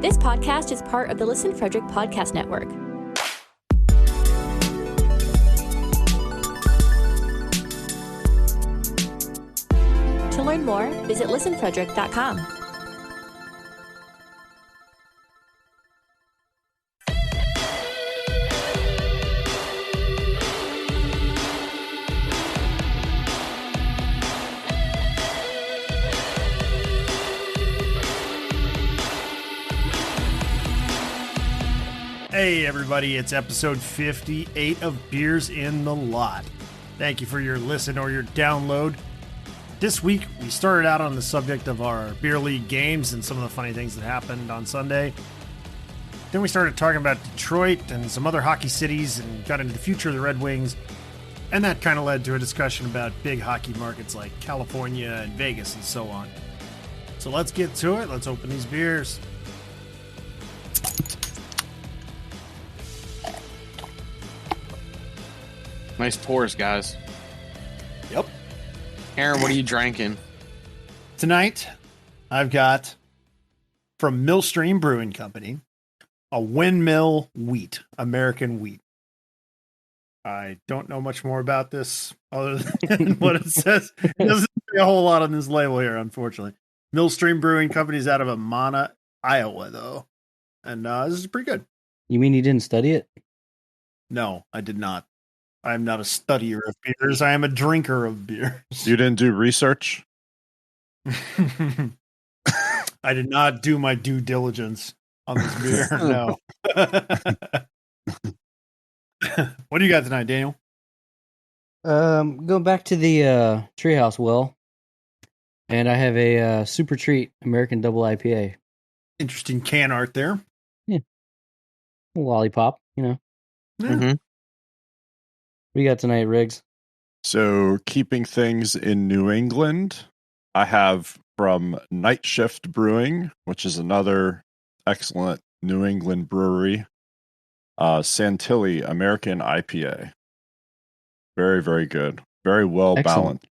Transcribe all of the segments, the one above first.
This podcast is part of the Listen Frederick Podcast Network. To learn more, visit listenfrederick.com. Hey everybody, it's episode 58 of Beers in the Lot. Thank you for your listen or your download. This week, we started out on the subject of our beer league games and some of the funny things that happened on Sunday. Then we started talking about Detroit and some other hockey cities and got into the future of the Red Wings. And that kind of led to a discussion about big hockey markets like California and Vegas and so on. So let's get to it. Let's open these beers. Nice pours, guys. Yep. Aaron, what are you drinking? Tonight, I've got from Millstream Brewing Company a Windmill Wheat, American wheat. I don't know much more about this other than what it says. It doesn't say a whole lot on this label here, unfortunately. Millstream Brewing Company is out of Amana, Iowa, though. And this is pretty good. You mean you didn't study it? No, I did not. I'm not a studier of beers. I am a drinker of beers. You didn't do research? I did not do my due diligence on this beer. No. What do you got tonight, Daniel? Going back to the Treehouse Well, and I have a Super Treat American Double IPA. Interesting can art there. Yeah. A lollipop, you know. Yeah. Mm-hmm. What do you got tonight, Riggs? So, keeping things in New England, I have from Night Shift Brewing, which is another excellent New England brewery, Santilli American IPA. Very, very good. Very well balanced.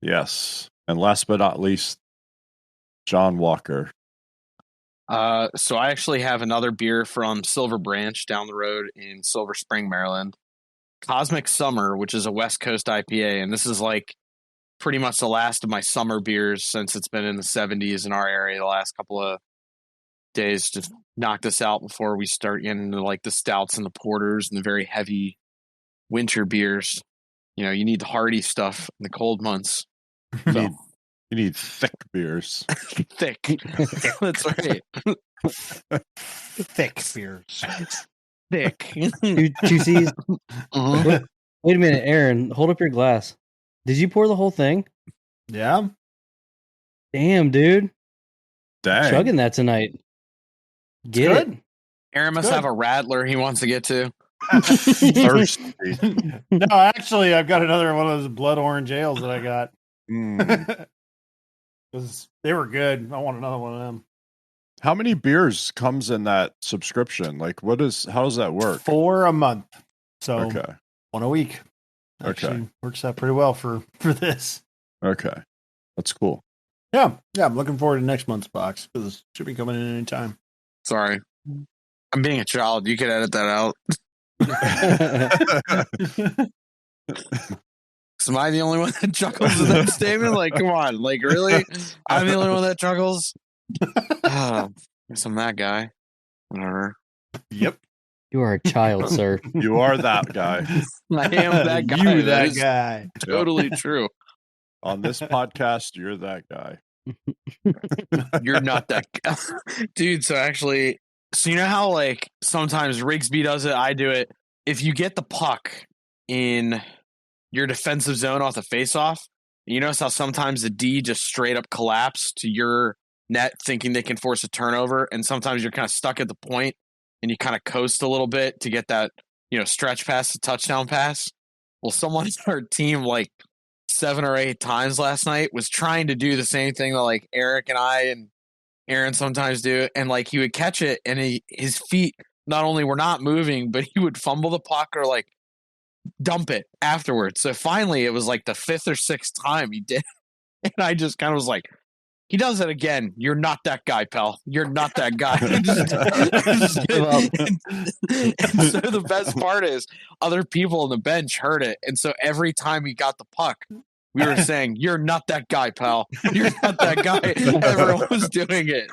Yes. And last but not least, John Walker. So I actually have another beer from Silver Branch down the road in Silver Spring, Maryland. Cosmic Summer, which is a West Coast IPA, and this is like pretty much the last of my summer beers since it's been in the 70s in our area the last couple of days. Just knock this out before we start getting into like the stouts and the porters and the very heavy winter beers. You know, you need the hearty stuff in the cold months. So. You need thick beers. Thick. That's right. Thick beers. Thick. Two C's. Uh-huh. Wait a minute, Aaron. Hold up your glass. Did you pour the whole thing? Yeah. Damn, dude. Dang. Chugging that tonight. Get good. it. Aaron must have a rattler he wants to get to. Thirsty. No, actually, I've got another one of those blood orange ales that I got. Mm. They were good. I want another one of them. How many beers comes in that subscription? Like, how does that work? 4 a month. So Okay. 1 a week. Actually, Okay. works out pretty well for this. Okay. That's cool. Yeah. I'm looking forward to next month's box because it should be coming in any time. Sorry. I'm being a child. You could edit that out. Am I the only one that chuckles at that statement? Like, come on. Like, really? I'm the only one that chuckles? Guess I'm that guy. Whatever. Yep. You are a child, sir. You are that guy. I am that guy. You that is guy. Totally true. On this podcast, you're that guy. You're not that guy. Dude, so you know how like sometimes Rigsby does it, I do it. If you get the puck in your defensive zone off the faceoff, you notice how sometimes the D just straight up collapse to your net thinking they can force a turnover, and sometimes you're kind of stuck at the point and you kind of coast a little bit to get that, you know, stretch pass to touchdown pass. Well, someone in our team like 7 or 8 times last night was trying to do the same thing that like Eric and I and Aaron sometimes do, and like he would catch it and his feet not only were not moving, but he would fumble the puck or like dump it afterwards. So finally it was like the 5th or 6th time he did. And I just kind of was like, he does it again. You're not that guy, pal. You're not that guy. And so the best part is other people on the bench heard it. And so every time he got the puck, we were saying, you're not that guy, pal. You're not that guy. Everyone was doing it.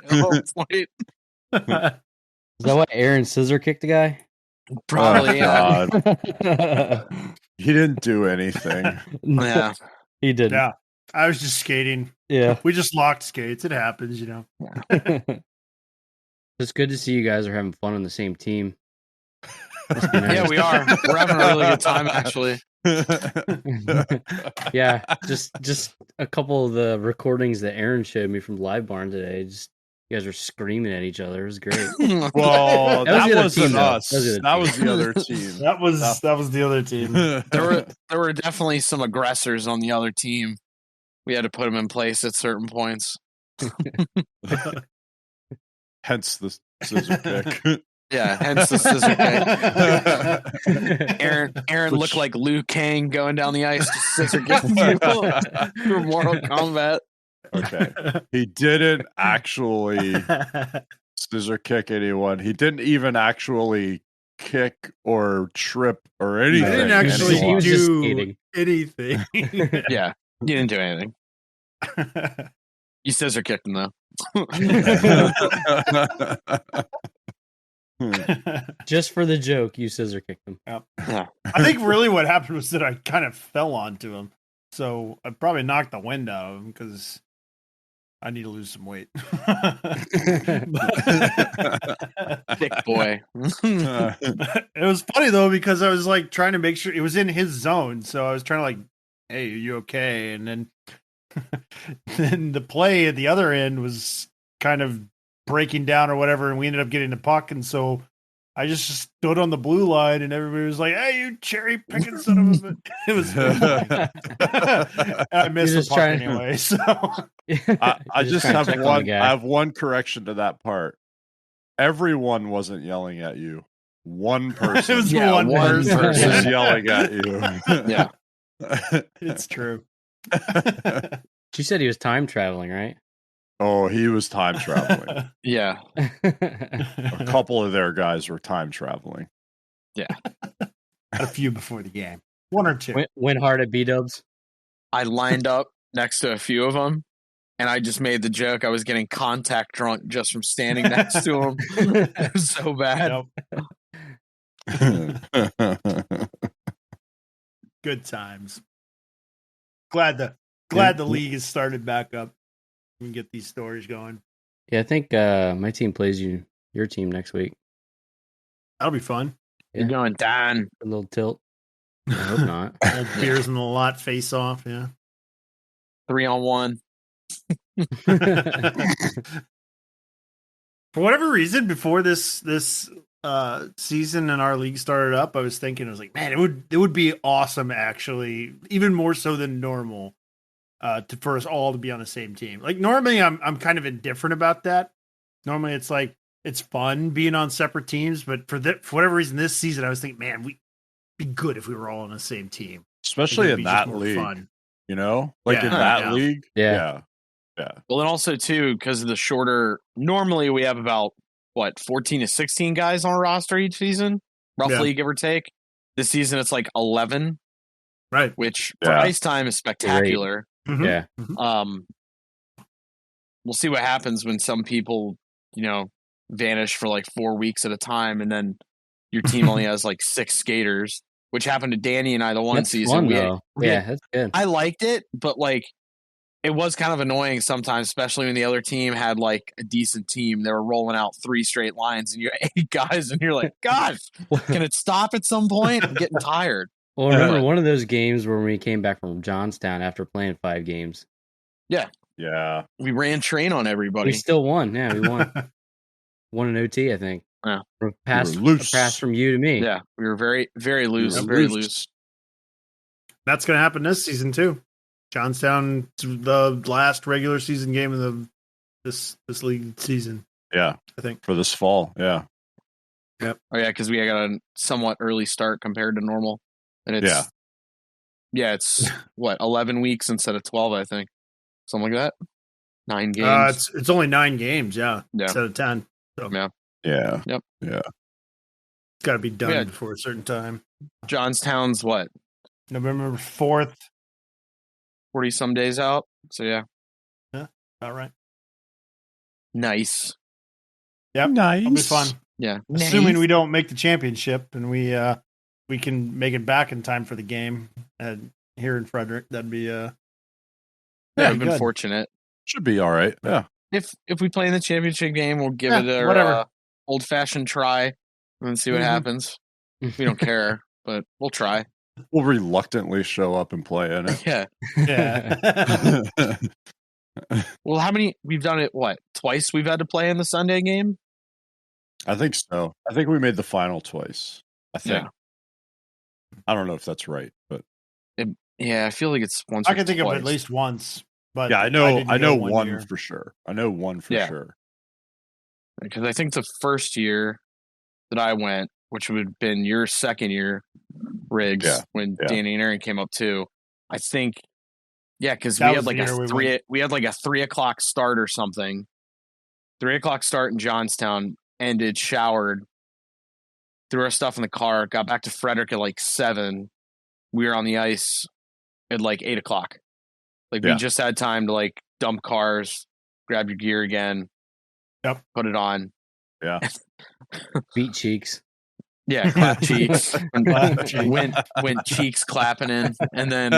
Is that why Aaron scissor kicked the guy? Probably, yeah. He didn't do anything. Yeah. He didn't. Yeah. I was just skating. Yeah. We just locked skates. It happens, It's good to see you guys are having fun on the same team. Must be nice. Yeah, we are. We're having a really good time, actually. Yeah, just a couple of the recordings that Aaron showed me from Live Barn today. Just you guys were screaming at each other. It was great. Well, That was the other that wasn't team, though. us. That was the other That team. was the other team. that was the other team. There were definitely some aggressors on the other team. We had to put them in place at certain points. Hence the scissor kick. Yeah, hence the scissor kick. Aaron looked like Liu Kang going down the ice, just scissor kicking people for Mortal Kombat. Okay. He didn't actually scissor kick anyone. He didn't even actually kick or trip or anything. I didn't actually He was just do skating. anything. Yeah, you didn't do anything. You scissor kicked him though. Just for the joke, you scissor kicked him. Yep. Yeah. I think really what happened was that I kind of fell onto him. So I probably knocked the wind out of him because I need to lose some weight. Thick boy. It was funny though because I was like trying to make sure it was in his zone. So I was trying to like, hey, are you okay? And then then the play at the other end was kind of breaking down or whatever, and we ended up getting the puck, and so I just stood on the blue line, and everybody was like, "Hey, you cherry picking son of a bitch!" It was I missed the puck anyway. So I just have one. I have one correction to that part. Everyone wasn't yelling at you. One person. It was Yeah, one person. was yelling at you. Yeah. It's true. She said he was time traveling, right? Oh, he was time traveling. Yeah. A couple of their guys were time traveling. Yeah. Had a few before the game. One or two. Went hard at B-dubs. I lined up next to a few of them, and I just made the joke I was getting contact drunk just from standing next to them. It was so bad. Nope. Good times. Glad the league has started back up. We can get these stories going. Yeah, I think my team plays your team next week. That'll be fun. You're going down. A little tilt. I hope not. Old beers in the lot face off, yeah. 3-on-1. For whatever reason, before this season and our league started up, I was thinking, I was like, man, it would be awesome, actually, even more so than normal, for us all to be on the same team. Like normally, I'm kind of indifferent about that. Normally, it's like it's fun being on separate teams, but for whatever reason, this season, I was thinking, man, we'd be good if we were all on the same team, especially in that league. Fun. You know, like Yeah, in that yeah. league. Yeah. Well, and also too, because of the shorter. Normally, we have about 14 to 16 guys on a roster each season, roughly, give or take. This season, it's like 11, right? Which for ice time is spectacular. Mm-hmm. Yeah. We'll see what happens when some people, vanish for like 4 weeks at a time, and then your team only has like 6 skaters, which happened to Danny and I the one season. That's good. I liked it, but like it was kind of annoying sometimes, especially when the other team had like a decent team. They were rolling out 3 straight lines, and you're 8 guys, and you're like, gosh, can it stop at some point? I'm getting tired. Well, remember one of those games where we came back from Johnstown after playing 5 games? Yeah. Yeah. We ran train on everybody. We still won. Yeah, we won. Won an OT, I think. Yeah. Pass from you to me. Yeah. We were very, very loose. Very loose. That's going to happen this season, too. Johnstown, the last regular season game of this league season. Yeah. I think. For this fall. Yeah. Yep. Oh, yeah, because we got a somewhat early start compared to normal. And it's, it's 11 weeks instead of 12, I think. Something like that. 9 games. It's only 9 games, yeah. Yeah. Instead of 10. So Yeah. Yeah. Yep. Yeah. it's got to be done Yeah. before a certain time. Johnstown's what? November 4th. 40 some days out. So yeah. All right. Nice. Yep. Nice. It'll be fun. Yeah. Assuming we don't make the championship and we can make it back in time for the game here in Frederick, that'd be I've been good. fortunate. Should be all right. Yeah. If we play in the championship game, we'll give it a whatever. Old fashioned try and see what happens. We don't care, but we'll try. We'll reluctantly show up and play in it. Yeah. Yeah. Well, how many? We've done it, what? Twice we've had to play in the Sunday game? I think so. I think we made the final twice. I think. Yeah. I don't know if that's right, but Yeah, I feel like it's once I or can think twice. of at least once. But yeah, I know didn't go one year. for sure. I know one for Yeah. sure. Because I think the first year that I went, which would have been your second year, Riggs, Yeah, when yeah. Danny and Aaron came up too. I think, yeah, because That we was had like the a year we 3 went. we had like a 3:00 start or something. 3:00 start in Johnstown, ended, showered, threw our stuff in the car, got back to Frederick at like 7. We were on the ice at like 8:00. Like we Yeah. just had time to like dump cars, grab your gear again, put it on. Yeah. Beat cheeks. Yeah, clap cheeks. Clap cheeks. went cheeks clapping in, and then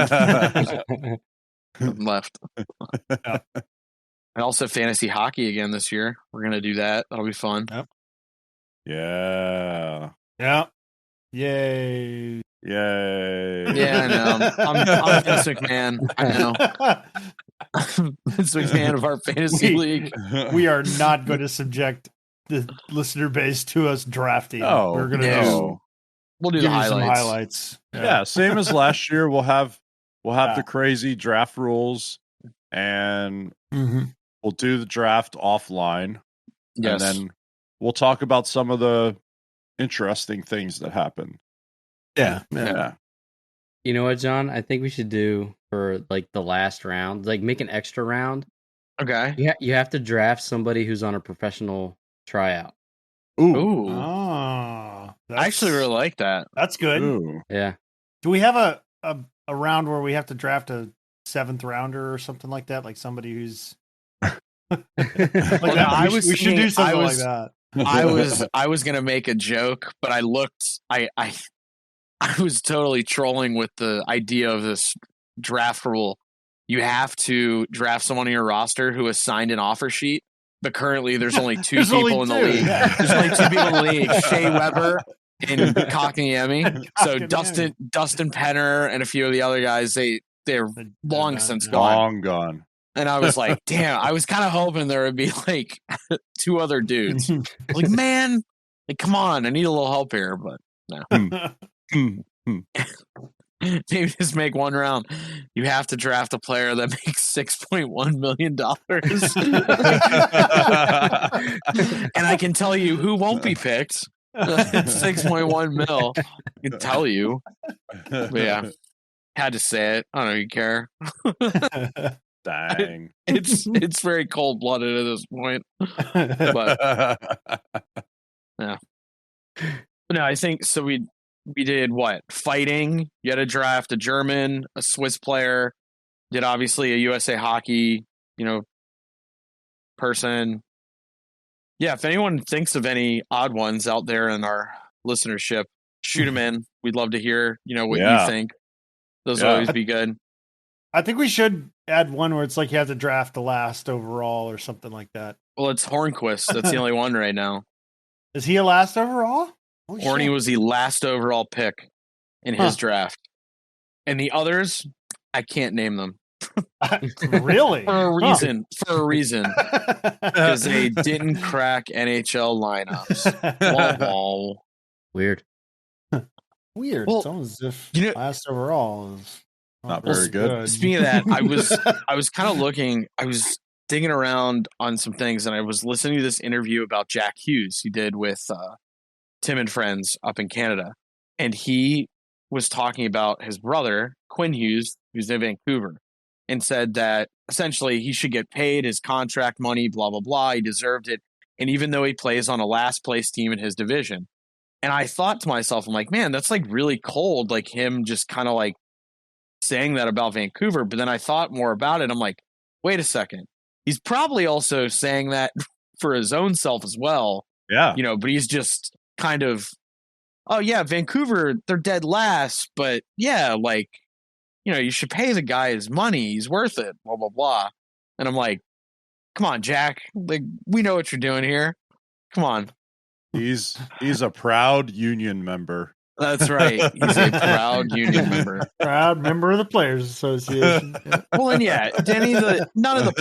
left. Yeah. I also have fantasy hockey again this year. We're gonna do that. That'll be fun. Yeah. Yeah. Yay. Yay. Yeah, I know. I'm Vince McMahon. I know. Vince McMahon of our fantasy league. We are not going to subject the listener base to us drafting. Oh, We're going to no. We'll do give the you some highlights. highlights. Yeah, same as last year. We'll have Yeah. the crazy draft rules, and Mm-hmm. we'll do the draft offline, Yes. and then we'll talk about some of the interesting things that happen. Yeah. Yeah. You know what, John? I think we should do for like the last round, like make an extra round. Okay. Yeah, you have to draft somebody who's on a professional tryout. Ooh. Oh, I actually really like that. That's good. Ooh. Yeah. Do we have a round where we have to draft a 7th rounder or something like that? Like somebody who's like Well, that? no, I we was should thinking- do something I like was- that. I was gonna make a joke, but I looked. I was totally trolling with the idea of this draft rule. You have to draft someone on your roster who has signed an offer sheet, but currently there's only 2 There's people only in the 2, league. yeah. There's only 2 people in the league: Shea Weber and Kotkaniemi. So Kotkaniemi. Dustin Penner and a few of the other guys, they're long done, since yeah. gone. Long gone. And I was like, damn, I was kind of hoping there would be like 2 other dudes. Like, man, like, come on, I need a little help here, but maybe just make one round. You have to draft a player that makes $6.1 million. And I can tell you who won't be picked. It's 6.1 mil. I can tell you. But yeah, had to say it. I don't even care. Dang. It's very cold blooded at this point. But no, I think so. We did what? Fighting. You had to draft a German, a Swiss player. Did obviously a USA Hockey, person. Yeah, if anyone thinks of any odd ones out there in our listenership, shoot them in. We'd love to hear, what Yeah. you think. Those will Yeah. always be good. I think we should add one where it's like you have to draft the last overall or something like that. Well, it's Hornquist. That's the only one right now. Is he a last overall? Holy Horny shit. was the last overall pick in his draft. And the others, I can't name them. Really? For a reason. Because they didn't crack NHL lineups. Wah, wah. Weird. Weird. Well, it's almost as if you know- last overall is Not very good. Speaking of that, I was kind of looking, I was digging around on some things, and I was listening to this interview about Jack Hughes he did with Tim and Friends up in Canada. And he was talking about his brother, Quinn Hughes, who's in Vancouver. and said that essentially he should get paid his contract money, blah, blah, blah. He deserved it. And even though he plays on a last place team in his division. And I thought to myself, I'm like, man, that's like really cold, like him just kind of like saying that about Vancouver. But then I thought more about it. I'm like, wait a second. He's probably also saying that for his own self as well. Yeah. But he's just kind of, oh, yeah, Vancouver, they're dead last. But yeah, like, you should pay the guy his money. He's worth it, blah, blah, blah. And I'm like, come on, Jack. Like, we know what you're doing here. Come on. He's a proud union member. That's right. He's a proud union member. Proud member of the Players Association. Yeah. Well, and yeah, Danny, none of the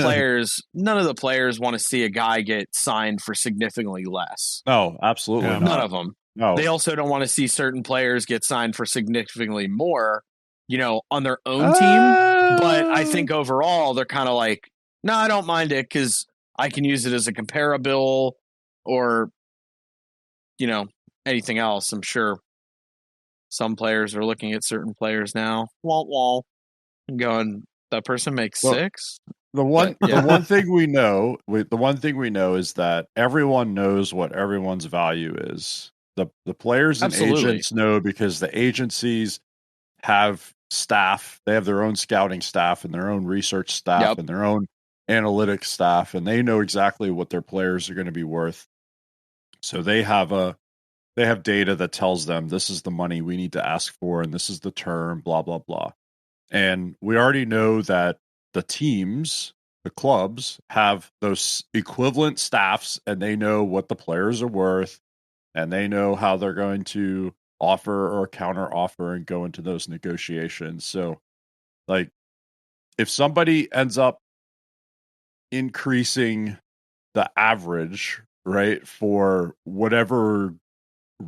players want to see a guy get signed for significantly less. No, absolutely not. None of them. No. They also don't want to see certain players get signed for significantly more, on their own team. But I think overall, they're kind of like, no, I don't mind it because I can use it as a comparable or, anything else. I'm sure some players are looking at certain players now, and going, that person makes 6. The one thing we know is that everyone knows what everyone's value is. The players and agents know because the agencies have staff. They have their own scouting staff and their own research staff and their own analytics staff, and they know exactly what their players are going to be worth. So they have data that tells them this is the money we need to ask for and this is the term, blah, blah, blah. And we already know that the teams, the clubs, have those equivalent staffs and they know what the players are worth and they know how they're going to offer or counter offer and go into those negotiations. So, like, if somebody ends up increasing the average, right, for whatever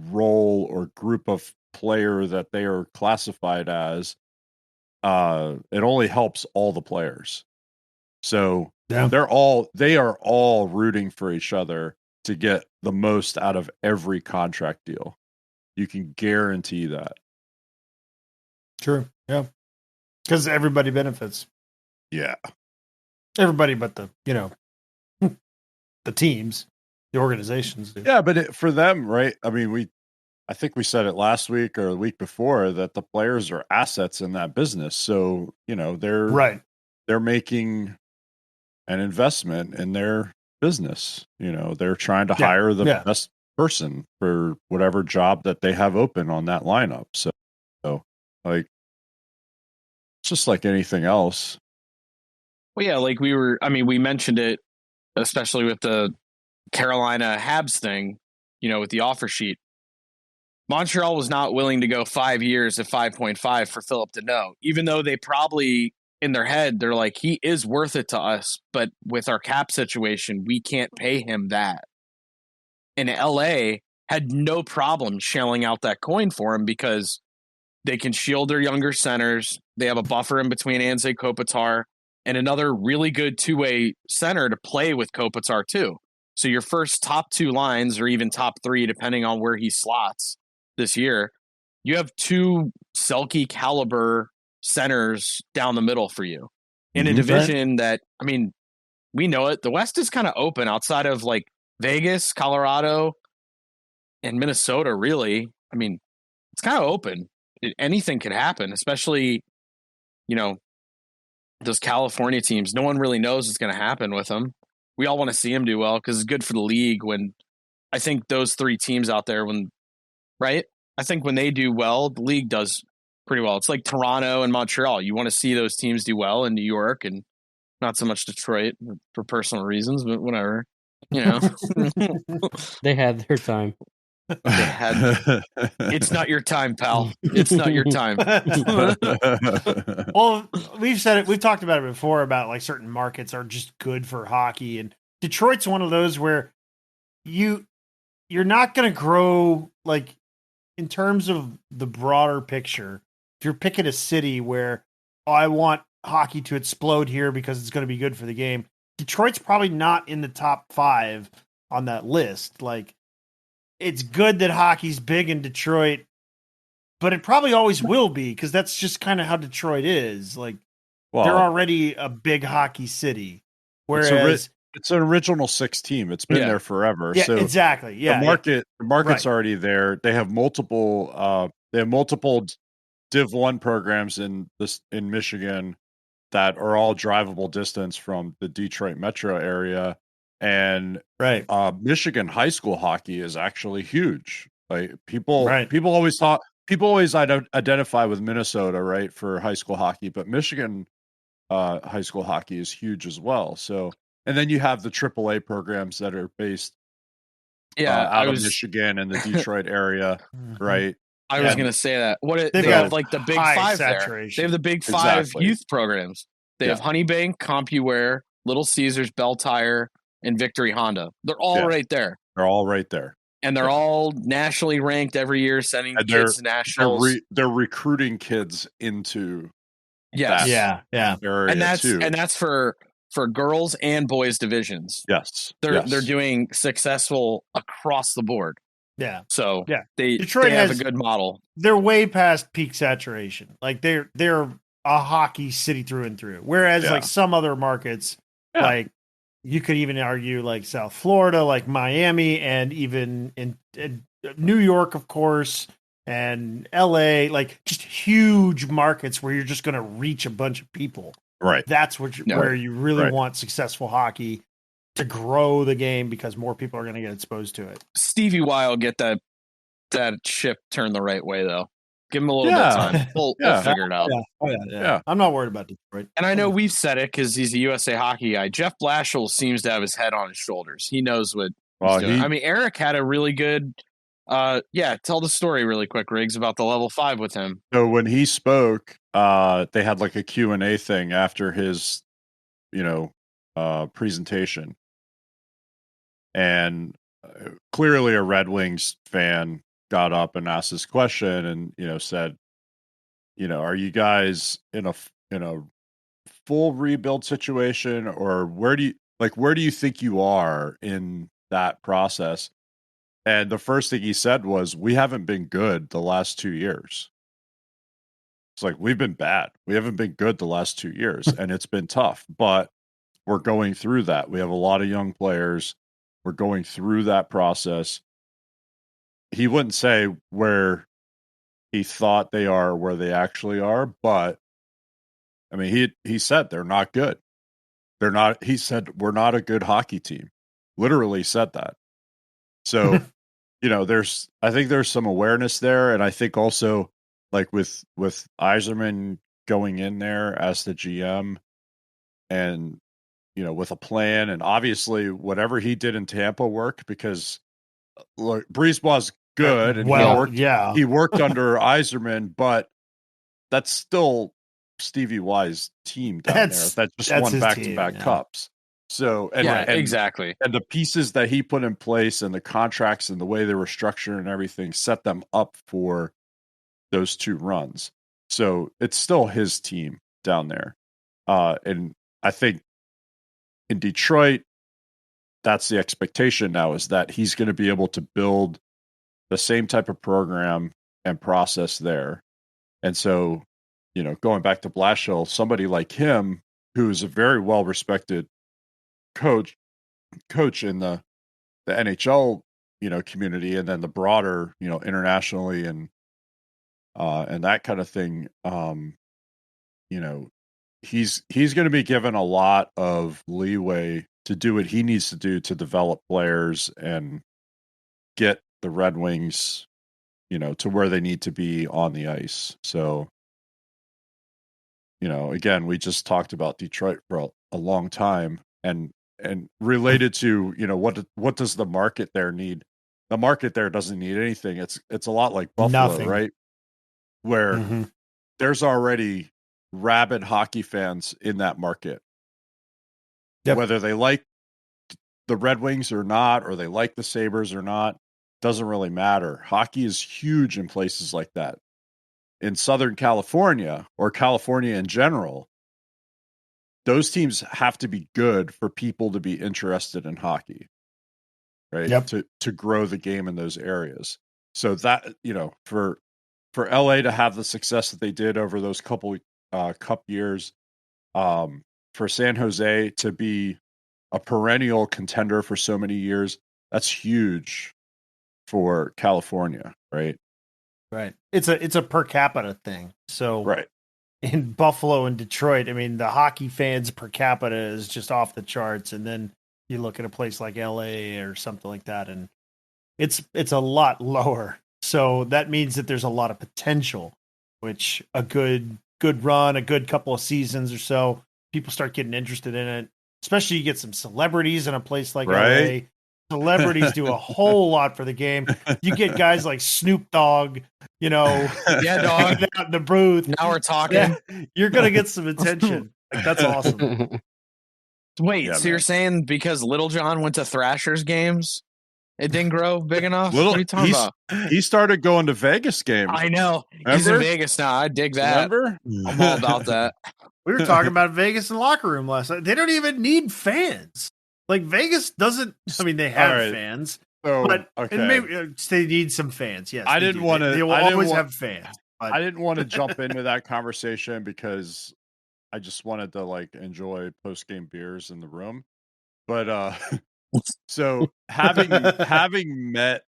role or group of player that they are classified as, it only helps all the players. So they are all rooting for each other to get the most out of every contract deal. You can guarantee that. True. Yeah. Because everybody benefits. Yeah. Everybody but the teams, the organizations do. Yeah, but for them, right? I mean, I think we said it last week or the week before that the players are assets in that business. So, they're making an investment in their business. They're trying to hire the best person for whatever job that they have open on that lineup. So like, it's just like anything else. Well, yeah, like we mentioned it, especially with the Carolina Habs thing, with the offer sheet. Montreal was not willing to go 5 years at 5.5 for Philip Deneau, even though they probably in their head, they're like, he is worth it to us, but with our cap situation, we can't pay him that. And LA had no problem shelling out that coin for him because they can shield their younger centers. They have a buffer in between Anze Kopitar and another really good two-way center to play with Kopitar too. So your first top 2 lines, or even top 3, depending on where he slots this year, you have 2 Selke caliber centers down the middle for you in a division that, we know it. The West is kind of open outside of like Vegas, Colorado, and Minnesota, really. It's kind of open. Anything can happen, especially, those California teams. No one really knows what's going to happen with them. We all want to see them do well because it's good for the league when I think those 3 teams out there, right? I think when they do well, the league does pretty well. It's like Toronto and Montreal. You want to see those teams do well in New York and not so much Detroit for personal reasons, but whatever. They had their time. It's not your time, pal. It's not your time. Well, we've said it. We've talked about it before about like certain markets are just good for hockey, and Detroit's one of those where you're not going to grow like in terms of the broader picture. If you're picking a city where I want hockey to explode here because it's going to be good for the game, Detroit's probably not in the top 5 on that list. Like, it's good that hockey's big in Detroit, but it probably always will be because that's just kind of how Detroit is. Like, Well, they're already a big hockey city. it's Whereas, it's an original 6 team. It's been there forever. yeah, So exactly. Yeah, the market's Right. already there. They have multiple Div 1 programs in Michigan that are all drivable distance from the Detroit metro area. And right. Michigan high school hockey is actually huge. Like Right. people always identify with Minnesota, right, for high school hockey, but Michigan high school hockey is huge as well. So, and then you have the AAA programs that are based out of Michigan and the Detroit area, right? I was going to say that. They got have like the big high five there. saturation. They have the big 5 Exactly. youth programs. They have Honeybank, CompuWare, Little Caesars, Bell Tire, and Victory Honda. They're all right there. They're all right there. And they're all nationally ranked every year, sending kids to nationals. They're recruiting kids into that area and too. that's for girls and boys divisions. Yes. They're doing successful across the board. Yeah. So Detroit they have has a good model. They're way past peak saturation. Like they're a hockey city through and through. Whereas like some other markets, like you could even argue like South Florida, like Miami, and even in New York, of course, and LA, like just huge markets where you're just going to reach a bunch of people. Right. That's where you really want successful hockey to grow the game because more people are going to get exposed to it. Stevie Y will get that ship turned the right way, though. Give him a little bit of time. We'll figure it out. Yeah. I'm not worried about Detroit. And I know we've said it because he's a USA hockey guy. Jeff Blashill seems to have his head on his shoulders. He knows what he's doing. I mean, Eric had a really good tell the story really quick, Riggs, about the level 5 with him. So when he spoke, they had like a Q&A thing after his, presentation. And clearly a Red Wings fan got up and asked this question and, said, are you guys in a full rebuild situation, or where do you think you are in that process? And the first thing he said was, we haven't been good the last 2 years. It's like, we've been bad. We haven't been good the last 2 years, and it's been tough, but we're going through that. We have a lot of young players. We're going through that process. He wouldn't say where he thought they are, where they actually are, but I mean, he said they're not good. They're not. He said we're not a good hockey team. Literally said that. So, I think there's some awareness there, and I think also like with Yzerman going in there as the GM, and with a plan, and obviously whatever he did in Tampa worked because look, Brisebois good, and he worked under Yzerman, but that's still Stevie Y's team down there that just won back-to-back cups. So exactly. And the pieces that he put in place and the contracts and the way they were structured and everything set them up for those 2 runs. So it's still his team down there. And I think in Detroit, that's the expectation now, is that he's going to be able to build the same type of program and process there. And so, going back to Blashill, somebody like him, who's a very well-respected coach in the NHL, community, and then the broader, internationally and that kind of thing, he's going to be given a lot of leeway to do what he needs to do to develop players and get the Red Wings, to where they need to be on the ice. So, again, we just talked about Detroit for a long time, and related to, what does the market there need? The market there doesn't need anything. It's a lot like Buffalo, right? Where there's already rabid hockey fans in that market. Yep. Whether they like the Red Wings or not, or they like the Sabres or not, doesn't really matter. Hockey is huge in places like that. In Southern California, or California in general, those teams have to be good for people to be interested in hockey, right? Yep. To grow the game in those areas. So that, for LA to have the success that they did over those couple cup years, For San Jose to be a perennial contender for so many years, that's huge for California, right? Right. It's a per capita thing. So Right. in Buffalo and Detroit, I mean, the hockey fans per capita is just off the charts. And then you look at a place like LA or something like that, and it's a lot lower. So that means that there's a lot of potential, which a good run, a good couple of seasons or so, people start getting interested in it. Especially you get some celebrities in a place like Right. LA. Celebrities do a whole lot for the game. You get guys like Snoop Dogg, Yeah, dog. hanging out in the booth. Now we're talking. Yeah, you're gonna get some attention. Like, that's awesome. Wait, Yeah, so you're man. saying because Little John went to Thrashers games, it didn't grow big enough? What are you talking about? He started going to Vegas games. I know. He's in Remember? Vegas now. I dig that. Remember? I'm all about that. We were talking about Vegas in the locker room last night. They don't even need fans. Like, Vegas doesn't. I mean, they have All right. fans, So, but okay. and maybe they need some fans. Yes, I they didn't do. wanna- They will I didn't always want- have fans. But I didn't want to jump into that conversation because I just wanted to like enjoy post-game beers in the room. But so having met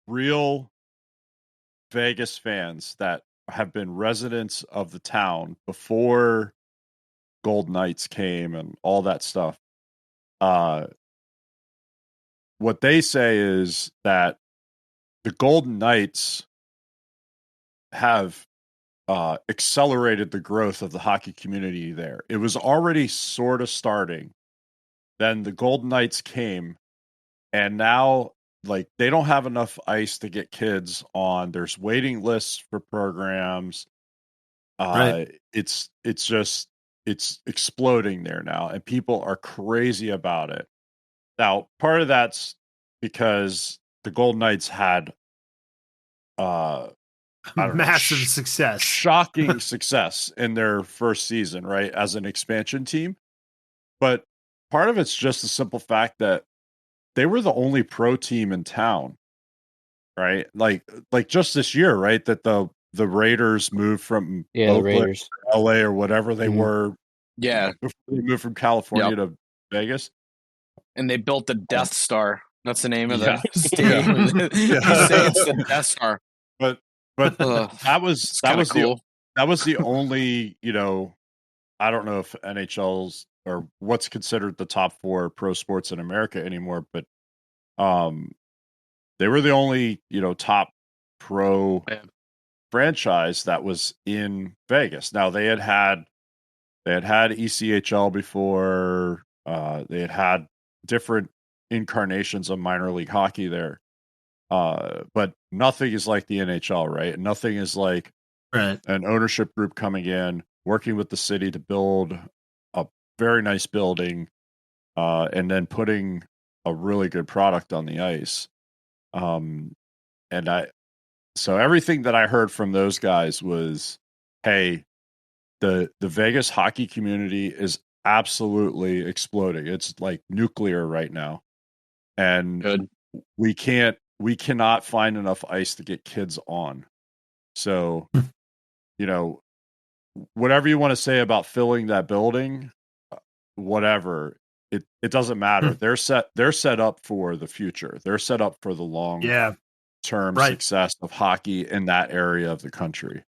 real Vegas fans that have been residents of the town before Gold Knights came and all that stuff, what they say is that the Golden Knights have accelerated the growth of the hockey community there. It was already sort of starting. Then the Golden Knights came, and now like they don't have enough ice to get kids on. There's waiting lists for programs. Right. It's exploding there now, and people are crazy about it. Now, part of that's because the Golden Knights had I don't know, massive success. shocking success in their first season, right, as an expansion team. But part of it's just the simple fact that they were the only pro team in town, right? Like just this year, right? That the Raiders moved from the Oakland Raiders. to LA or whatever they Mhm. were Yeah. before they moved from California to Vegas. And they built the Death Star. That's the name of Yeah. the stadium. You say it's the Death Star. But Ugh, that was it's kind of cool. that was the only, I don't know if NHL's or what's considered the top 4 pro sports in America anymore, but they were the only, top pro franchise that was in Vegas. Now they had ECHL before, they had different incarnations of minor league hockey there. But nothing is like the NHL, right? Nothing is like Right. an ownership group coming in, working with the city to build a very nice building, and then putting a really good product on the ice. So everything that I heard from those guys was, hey, the Vegas hockey community is absolutely exploding. It's like nuclear right now. And Good. we cannot find enough ice to get kids on. So, whatever you want to say about filling that building, whatever, it doesn't matter. They're set up for the future. They're set up for the long term success of hockey in that area of the country.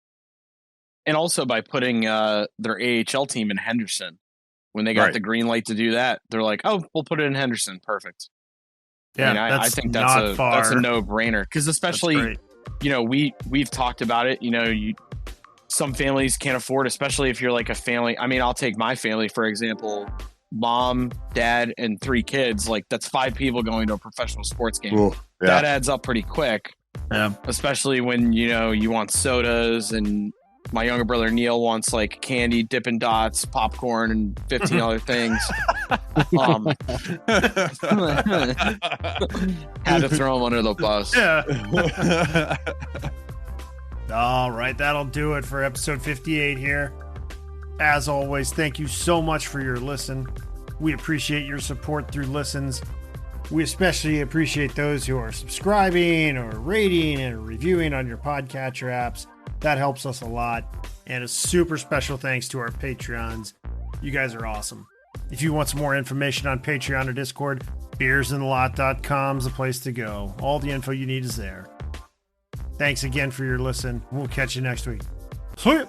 And also by putting their AHL team in Henderson. When they got the green light to do that, they're like, oh, we'll put it in Henderson. Perfect. Yeah, I think that's a no-brainer. Because especially, we've talked about it. Some families can't afford, especially if you're like a family. I mean, I'll take my family, for example, mom, dad, and 3 kids. Like, that's 5 people going to a professional sports game. Ooh, yeah. That adds up pretty quick. Yeah. Especially when, you want sodas, and my younger brother Neil wants like candy, Dippin' Dots, popcorn, and 15 other things. Had to throw him under the bus. Yeah. All right, that'll do it for episode 58 here. As always, thank you so much for your listen. We appreciate your support through listens. We especially appreciate those who are subscribing or rating and reviewing on your podcatcher apps. That helps us a lot. And a super special thanks to our Patreons. You guys are awesome. If you want some more information on Patreon or Discord, beersinthelot.com is the place to go. All the info you need is there. Thanks again for your listen. We'll catch you next week. See ya!